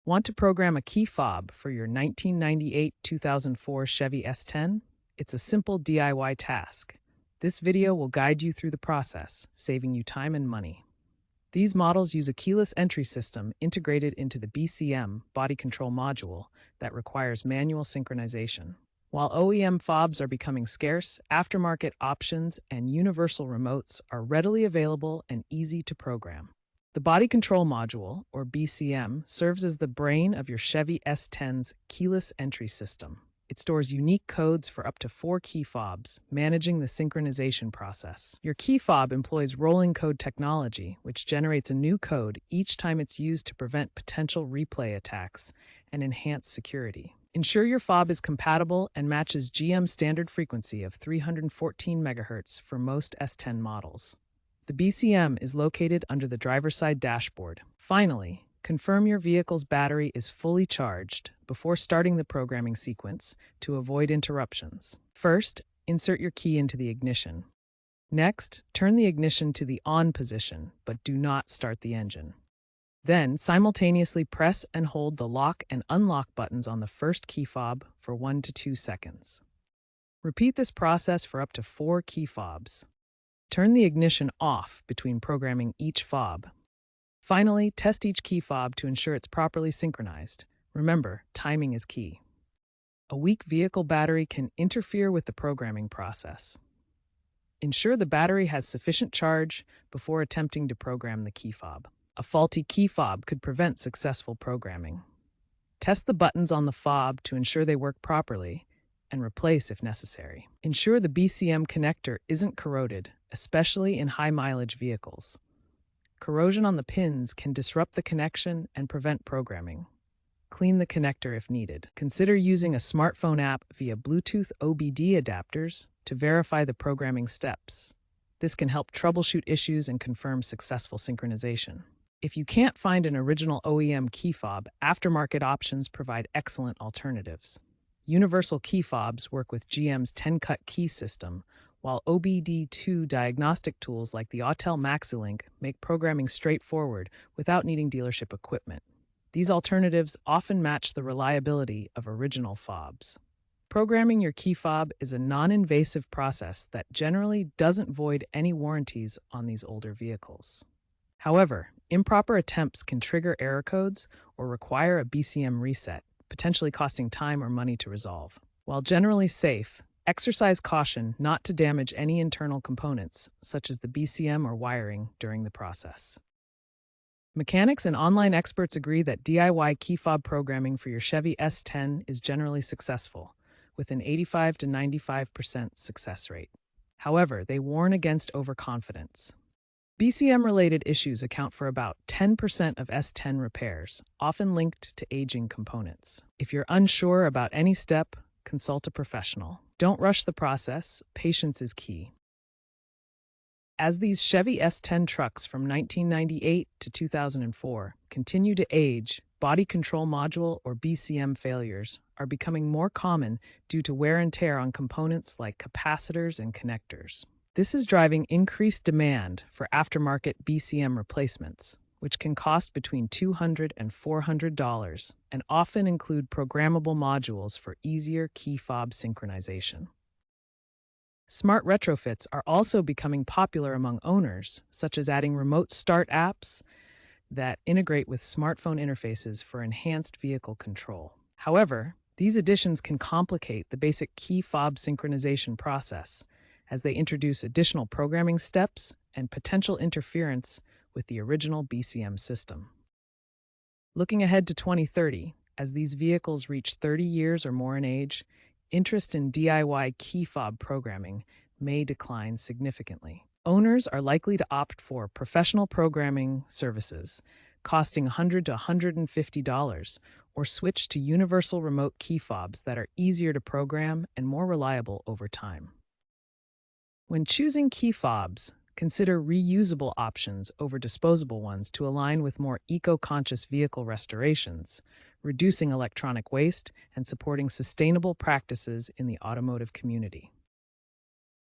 Want to program a key fob for your 1998-2004 Chevy S-10? It's a simple DIY task. This video will guide you through the process, saving you time and money. These models use a keyless entry system integrated into the BCM body control module that requires manual synchronization. While OEM fobs are becoming scarce, aftermarket options and universal remotes are readily available and easy to program. The Body Control Module, or BCM, serves as the brain of your Chevy S-10's keyless entry system. It stores unique codes for up to 4 key fobs, managing the synchronization process. Your key fob employs rolling code technology, which generates a new code each time it's used to prevent potential replay attacks and enhance security. Ensure your fob is compatible and matches GM's standard frequency of 314 MHz for most S10 models. The BCM is located under the driver's side dashboard. Finally, confirm your vehicle's battery is fully charged before starting the programming sequence to avoid interruptions. First, insert your key into the ignition. Next, turn the ignition to the on position, but do not start the engine. Then, simultaneously press and hold the lock and unlock buttons on the first key fob for 1 to 2 seconds. Repeat this process for up to 4 key fobs. Turn the ignition off between programming each fob. Finally, test each key fob to ensure it's properly synchronized. Remember, timing is key. A weak vehicle battery can interfere with the programming process. Ensure the battery has sufficient charge before attempting to program the key fob. A faulty key fob could prevent successful programming. Test the buttons on the fob to ensure they work properly and replace if necessary. Ensure the BCM connector isn't corroded, especially in high-mileage vehicles. Corrosion on the pins can disrupt the connection and prevent programming. Clean the connector if needed. Consider using a smartphone app via Bluetooth OBD adapters to verify the programming steps. This can help troubleshoot issues and confirm successful synchronization. If you can't find an original OEM key fob, aftermarket options provide excellent alternatives. Universal key fobs work with GM's 10-cut key system, while OBD2 diagnostic tools like the Autel MaxiLink make programming straightforward without needing dealership equipment. These alternatives often match the reliability of original fobs. Programming your key fob is a non-invasive process that generally doesn't void any warranties on these older vehicles. However, improper attempts can trigger error codes or require a BCM reset, potentially costing time or money to resolve. While generally safe, exercise caution not to damage any internal components, such as the BCM or wiring, during the process. Mechanics and online experts agree that DIY key fob programming for your Chevy S-10 is generally successful, with an 85 to 95% success rate. However, they warn against overconfidence. BCM-related issues account for about 10% of S10 repairs, often linked to aging components. If you're unsure about any step, consult a professional. Don't rush the process. Patience is key. As these Chevy S10 trucks from 1998 to 2004 continue to age, body control module or BCM failures are becoming more common due to wear and tear on components like capacitors and connectors. This is driving increased demand for aftermarket BCM replacements, which can cost between $200 and $400 and often include programmable modules for easier key fob synchronization. Smart retrofits are also becoming popular among owners, such as adding remote start apps that integrate with smartphone interfaces for enhanced vehicle control. However, these additions can complicate the basic key fob synchronization process, as they introduce additional programming steps and potential interference with the original BCM system. Looking ahead to 2030, as these vehicles reach 30 years or more in age, interest in DIY key fob programming may decline significantly. Owners are likely to opt for professional programming services, costing $100 to $150, or switch to universal remote key fobs that are easier to program and more reliable over time. When choosing key fobs, consider reusable options over disposable ones to align with more eco-conscious vehicle restorations, reducing electronic waste and supporting sustainable practices in the automotive community.